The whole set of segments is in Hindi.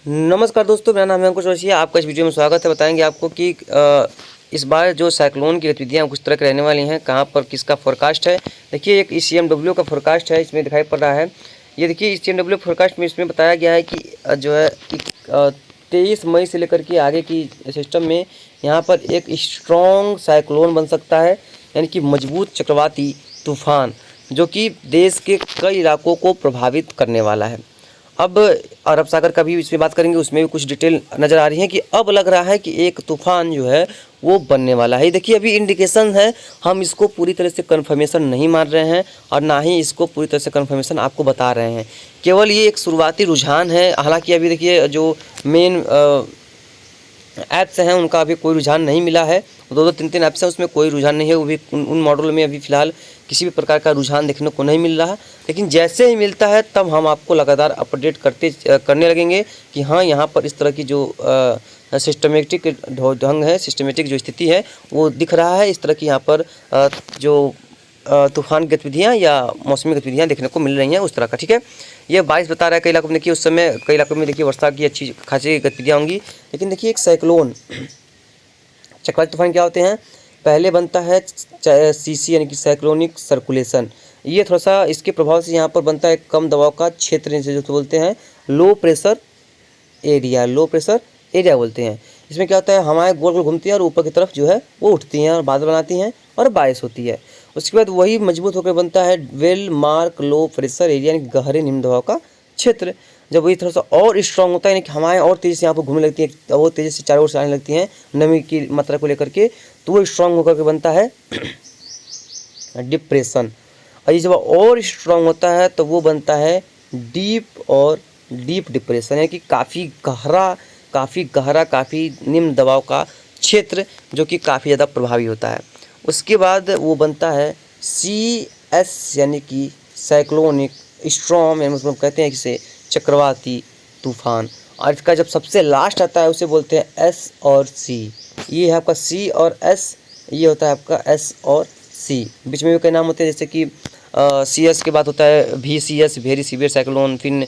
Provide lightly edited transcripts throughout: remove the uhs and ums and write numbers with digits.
नमस्कार दोस्तों, मेरा नाम है अंकुश जोशिया। आपका इस वीडियो में स्वागत है। बताएंगे आपको कि इस बार जो साइक्लोन की गतिविधियाँ कुछ तरह की रहने वाली हैं, कहाँ पर किसका फोरकास्ट है। देखिए, एक ECMW का फोरकास्ट है, इसमें दिखाई पड़ रहा है। ये देखिए ECMW फोरकास्ट में इसमें बताया गया है कि जो है 23 मई से लेकर के आगे की सिस्टम में यहाँ पर एक स्ट्रॉन्ग साइक्लोन बन सकता है, यानी कि मजबूत चक्रवाती तूफान, जो कि देश के कई इलाकों को प्रभावित करने वाला है। अब अरब सागर का भी इसमें बात करेंगे, उसमें भी कुछ डिटेल नज़र आ रही है कि अब लग रहा है कि एक तूफ़ान जो है वो बनने वाला है। देखिए, अभी इंडिकेशन है, हम इसको पूरी तरह से कंफर्मेशन नहीं मान रहे हैं और ना ही इसको पूरी तरह से कंफर्मेशन आपको बता रहे हैं। केवल ये एक शुरुआती रुझान है। हालांकि अभी देखिए, जो मेन ऐप्स हैं उनका अभी कोई रुझान नहीं मिला है। 2-3 ऐप्स हैं, उसमें कोई रुझान नहीं है। वो भी उन मॉडल में अभी फ़िलहाल किसी भी प्रकार का रुझान देखने को नहीं मिल रहा। लेकिन जैसे ही मिलता है तब हम आपको लगातार अपडेट करने लगेंगे कि हाँ, यहाँ पर इस तरह की जो सिस्टमेटिक ढंग है, सिस्टमेटिक जो स्थिति है वो दिख रहा है। इस तरह की यहाँ पर जो तूफ़ान गतिविधियाँ या मौसमी गतिविधियाँ देखने को मिल रही हैं, उस तरह का। ठीक है, ये 22 बता रहा है। कई इलाकों में देखिए, उस समय कई इलाकों में देखिए वर्षा की अच्छी खासी गतिविधियाँ होंगी। लेकिन देखिए, एक साइक्लोन चक्रवाती तूफान क्या होते हैं, पहले बनता है CC यानी कि साइक्लोनिक सर्कुलेशन। ये थोड़ा सा इसके प्रभाव से यहाँ पर बनता है कम दबाव का क्षेत्र, जिसे जो बोलते हैं लो प्रेशर एरिया बोलते हैं। इसमें क्या होता है, हवाएं गोल गोल घूमती हैं और ऊपर की तरफ जो है वो उठती हैं और बादल बनाती हैं और बारिश होती है। उसके बाद वही मजबूत होकर बनता है well mark low pressure area, यानी गहरे निम्न दबाव का क्षेत्र। जब वही थोड़ा सा और स्ट्रॉन्ग होता है, यानी कि हवाएं और तेज़ी से यहाँ पर घूमने लगती हैं, वो तेज़ी से चारों ओर से आने लगती हैं नमी की मात्रा को लेकर के, तो वो स्ट्रॉन्ग होकर के बनता है डिप्रेशन। और ये जब और स्ट्रॉन्ग होता है तो वो बनता है डीप डिप्रेशन, यानी कि काफ़ी गहरा काफ़ी निम्न दबाव का क्षेत्र, जो कि काफ़ी ज़्यादा प्रभावी होता है। उसके बाद वो बनता है CS यानी कि साइक्लोनिक स्टॉर्म, यानी मतलब कहते हैं इसे चक्रवाती तूफान। और इसका जब सबसे लास्ट आता है उसे बोलते हैं S और C। ये है आपका C और S, ये होता है आपका S और C। बीच में भी कई नाम होते हैं, जैसे कि CS के बाद होता है VCS वेरी सीवियर साइक्लोन, फिर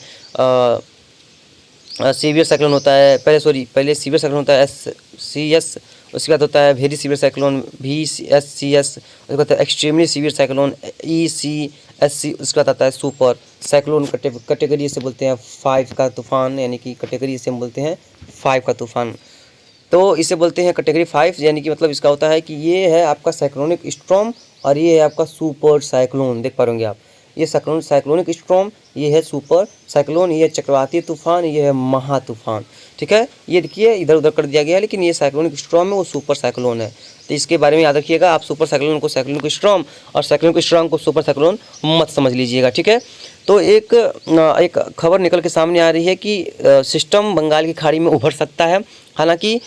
सीवियर साइक्लोन होता है, पहले सीवियर साइक्लोन होता है SCS, उसके बाद होता है वेरी सीवियर साइक्लोन VSCS, उसके बाद एक्सट्रीमली सीवियर साइक्लोन ECSC, उसके बाद आता है सुपर साइक्लोन कैटेगरी, इसे बोलते हैं 5 का तूफान, यानी कि कैटेगरी इसे हम बोलते हैं 5 का तूफान। तो इसे बोलते हैं कैटेगरी 5, यानी कि मतलब इसका होता है कि ये है आपका साइक्लोनिक स्टॉर्म और ये है आपका सुपर साइक्लोन। देख पाएंगे आप, ये साइक्लोनिक स्टॉर्म, ये है सुपर साइक्लोन, ये है चक्रवाती तूफान, ये है महा तूफान। ठीक है, ये देखिए इधर उधर कर दिया गया है, लेकिन ये साइक्लोनिक स्टॉर्म है, वो सुपर साइक्लोन है। तो इसके बारे में याद रखिएगा, आप सुपर साइक्लोन को साइक्लोनिक स्टॉर्म और साइक्लोनिक स्टॉर्म को सुपर साइक्लोन मत समझ लीजिएगा। ठीक है, तो एक खबर निकल के सामने आ रही है कि सिस्टम बंगाल की खाड़ी में उभर सकता है। हालांकि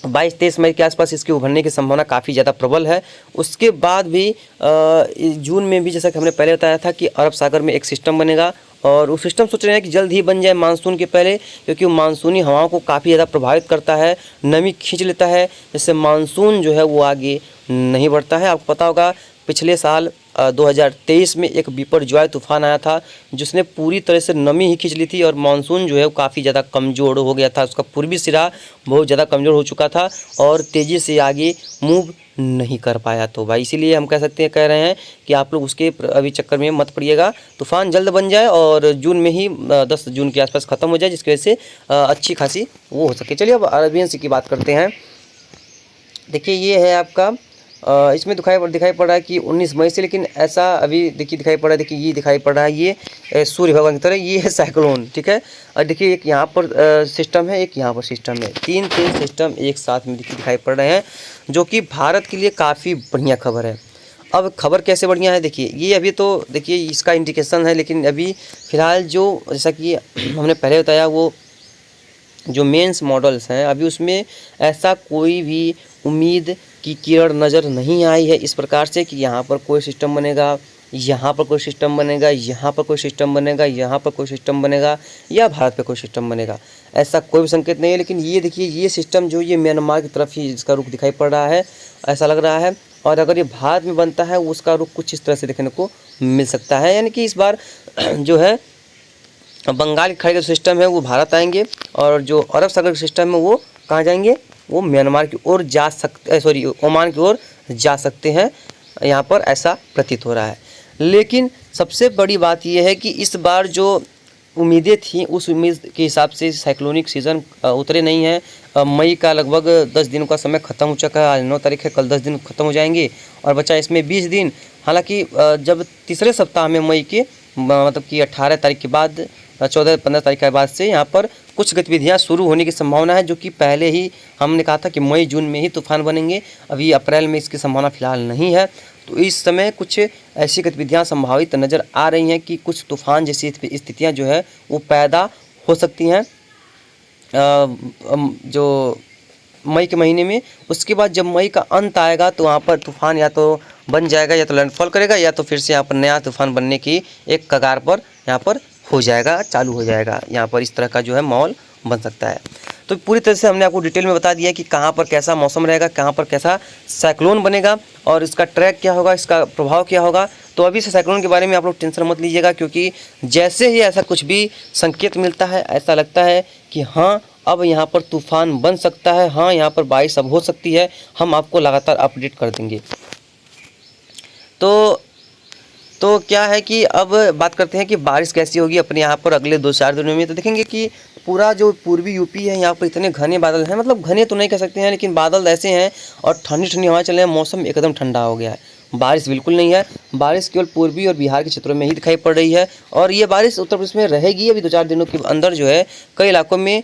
22-23 मई के आसपास इसके उभरने की संभावना काफ़ी ज़्यादा प्रबल है। उसके बाद भी जून में भी, जैसा कि हमने पहले बताया था, कि अरब सागर में एक सिस्टम बनेगा और वो सिस्टम सोच रहे हैं कि जल्द ही बन जाए मानसून के पहले, क्योंकि वो मानसूनी हवाओं को काफ़ी ज़्यादा प्रभावित करता है, नमी खींच लेता है, जिससे मानसून जो है वो आगे नहीं बढ़ता है। आपको पता होगा पिछले साल 2023 में एक बिपरजॉय तूफान आया था, जिसने पूरी तरह से नमी ही खींच ली थी और मानसून जो है वो काफ़ी ज़्यादा कमज़ोर हो गया था। उसका पूर्वी सिरा बहुत ज़्यादा कमज़ोर हो चुका था और तेज़ी से आगे मूव नहीं कर पाया। तो भाई इसीलिए हम कह रहे हैं कि आप लोग उसके अभी चक्कर में मत पड़िएगा। तूफ़ान जल्द बन जाए और जून में ही 10 जून के आसपास ख़त्म हो जाए, जिसकी वजह से अच्छी खासी वो हो सके। चलिए अब अरेबियन सी की बात करते हैं। देखिए, ये है आपका इसमें दिखाई पड़ रहा है कि 19 मई से, लेकिन ऐसा अभी देखिए दिखाई पड़ रहा है। देखिए, ये दिखाई पड़ रहा है, ये सूर्य भगवान की तरह, ये है साइक्लोन। ठीक है, और देखिए एक यहाँ पर सिस्टम है, एक यहाँ पर सिस्टम है, तीन सिस्टम एक साथ में दिखाई पड़ रहे हैं, जो कि भारत के लिए काफ़ी बढ़िया खबर है। अब खबर कैसे बढ़िया है, देखिए ये अभी तो देखिए इसका इंडिकेशन है, लेकिन अभी फ़िलहाल जो जैसा कि हमने पहले बताया, वो जो मेंस मॉडल्स हैं अभी उसमें ऐसा कोई भी उम्मीद की किरण नज़र नहीं आई है इस प्रकार से कि यहाँ पर कोई सिस्टम बनेगा, यहाँ पर कोई सिस्टम बनेगा, यहाँ पर कोई सिस्टम बनेगा, यहाँ पर कोई सिस्टम बनेगा, या भारत पे कोई सिस्टम बनेगा, ऐसा कोई भी संकेत नहीं है। लेकिन ये देखिए, ये सिस्टम जो ये म्यांमार की तरफ ही इसका रुख दिखाई पड़ रहा है, ऐसा लग रहा है। और अगर ये भारत में बनता है, उसका रुख कुछ इस तरह से देखने को मिल सकता है, यानी कि इस बार जो है बंगाल की खाड़ी का सिस्टम है वो भारत आएंगे, और जो अरब सागर का सिस्टम है वो कहाँ जाएंगे, वो म्यांमार की ओर जा सकते, सॉरी ओमान की ओर जा सकते हैं, यहाँ पर ऐसा प्रतीत हो रहा है। लेकिन सबसे बड़ी बात यह है कि इस बार जो उम्मीदें थी उस उम्मीद के हिसाब से साइक्लोनिक सीज़न उतरे नहीं हैं। मई का लगभग 10 दिनों का समय ख़त्म हो चुका है, आज 9 तारीख है, कल 10 दिन ख़त्म हो जाएंगे और बचा इसमें 20 दिन। हालांकि जब तीसरे सप्ताह में मई के मतलब कि 18 तारीख के बाद 14-15 तारीख के बाद से यहाँ पर कुछ गतिविधियाँ शुरू होने की संभावना है, जो कि पहले ही हमने कहा था कि मई जून में ही तूफान बनेंगे। अभी अप्रैल में इसकी संभावना फिलहाल नहीं है। तो इस समय कुछ ऐसी गतिविधियाँ संभावित नज़र आ रही हैं कि कुछ तूफान जैसी स्थितियाँ जो है वो पैदा हो सकती हैं जो मई के महीने में। उसके बाद जब मई का अंत आएगा तो वहाँ पर तूफान या तो बन जाएगा या तो लैंडफॉल करेगा, या तो फिर से यहाँ पर नया तूफान बनने की एक कगार पर यहाँ पर हो जाएगा, चालू हो जाएगा। यहाँ पर इस तरह का जो है माहौल बन सकता है। तो पूरी तरह से हमने आपको डिटेल में बता दिया कि कहाँ पर कैसा मौसम रहेगा, कहाँ पर कैसा साइक्लोन बनेगा और इसका ट्रैक क्या होगा, इसका प्रभाव क्या होगा। तो अभी से साइक्लोन के बारे में आप लोग टेंशन मत लीजिएगा, क्योंकि जैसे ही ऐसा कुछ भी संकेत मिलता है, ऐसा लगता है कि हाँ अब यहाँ पर तूफान बन सकता है, हाँ यहाँ पर बारिश अब हो सकती है, हम आपको लगातार अपडेट कर देंगे। तो क्या है कि अब बात करते हैं कि बारिश कैसी होगी अपने यहाँ पर अगले 2-4 दिनों में। तो देखेंगे कि पूरा जो पूर्वी यूपी है यहाँ पर इतने घने बादल हैं, मतलब घने तो नहीं कह सकते हैं, लेकिन बादल ऐसे हैं और ठंडी ठंडी हवा चल रही है, मौसम एकदम ठंडा हो गया है। बारिश बिल्कुल नहीं है, बारिश केवल पूर्वी और बिहार के क्षेत्रों में ही दिखाई पड़ रही है, और ये बारिश उत्तर प्रदेश में रहेगी अभी 2-4 दिनों के अंदर। जो है कई इलाकों में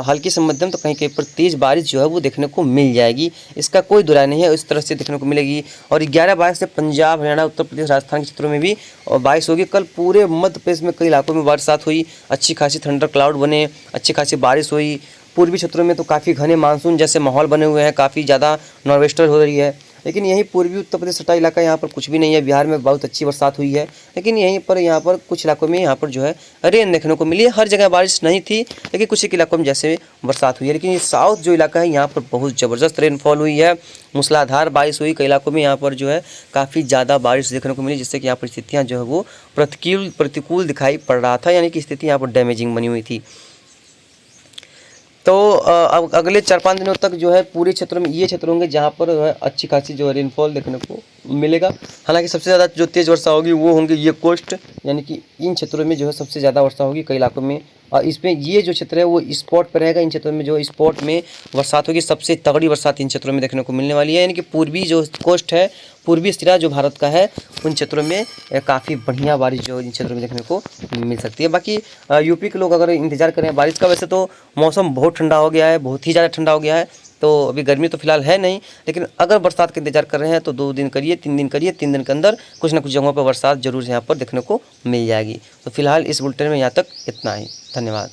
हल्की से मध्यम तो कहीं कहीं पर तेज़ बारिश जो है वो देखने को मिल जाएगी, इसका कोई दुराय नहीं है, इस तरह से देखने को मिलेगी। और 11-22 से पंजाब, हरियाणा, उत्तर प्रदेश, राजस्थान के क्षेत्रों में भी बारिश होगी। कल पूरे मध्य प्रदेश में कई इलाकों में बरसात हुई, अच्छी खासी थंडर क्लाउड बने, अच्छी खासी बारिश हुई। पूर्वी क्षेत्रों में तो काफ़ी घने मानसून जैसे माहौल बने हुए हैं, काफ़ी ज़्यादा नॉर्वेस्टर हो रही है। लेकिन यहीं पूर्वी उत्तर प्रदेश सटा इलाका यहाँ पर कुछ भी नहीं है। बिहार में बहुत अच्छी बरसात हुई है, लेकिन यहीं पर यहाँ पर कुछ इलाकों में यहाँ पर जो है रेन देखने को मिली है। हर जगह बारिश नहीं थी, लेकिन कुछ एक इलाकों में जैसे बरसात हुई है। लेकिन ये साउथ जो इलाका है यहाँ पर बहुत ज़बरदस्त रेनफॉल हुई है, मूसलाधार बारिश हुई। कई इलाकों में यहाँ पर जो है काफ़ी ज़्यादा बारिश देखने को मिली, जिससे कि यहाँ पर स्थितियाँ जो है वो प्रतिकूल दिखाई पड़ रहा था, यानी कि स्थिति यहाँ पर डैमेजिंग बनी हुई थी। तो अब अगले 4-5 दिनों तक जो है पूरे क्षेत्रों में ये क्षेत्र होंगे जहाँ पर अच्छी खासी जो है रेनफॉल देखने को मिलेगा। हालांकि सबसे ज़्यादा जो तेज़ वर्षा होगी वो होंगे ये कोस्ट, यानी कि इन क्षेत्रों में जो है सबसे ज़्यादा वर्षा होगी कई इलाकों में। और इसमें ये जो क्षेत्र है वो स्पॉट पर रहेगा, इन क्षेत्रों में जो स्पॉट में बरसात होगी, सबसे तगड़ी बरसात इन क्षेत्रों में देखने को मिलने वाली है। यानी कि पूर्वी जो कोस्ट है, पूर्वी सिरा जो भारत का है, उन क्षेत्रों में काफ़ी बढ़िया बारिश जो इन क्षेत्रों में देखने को मिल सकती है। बाकी यूपी के लोग अगर इंतजार करें बारिश का, वैसे तो मौसम बहुत ठंडा हो गया है, बहुत ही ज़्यादा ठंडा हो गया है। तो अभी गर्मी तो फिलहाल है नहीं, लेकिन अगर बरसात का इंतजार कर रहे हैं तो 2 दिन करिए, 3 दिन करिए, 3 दिन के अंदर कुछ ना कुछ जगहों पर बरसात जरूर यहाँ पर देखने को मिल जाएगी। तो फिलहाल इस बुलेटिन में यहाँ तक इतना ही। धन्यवाद।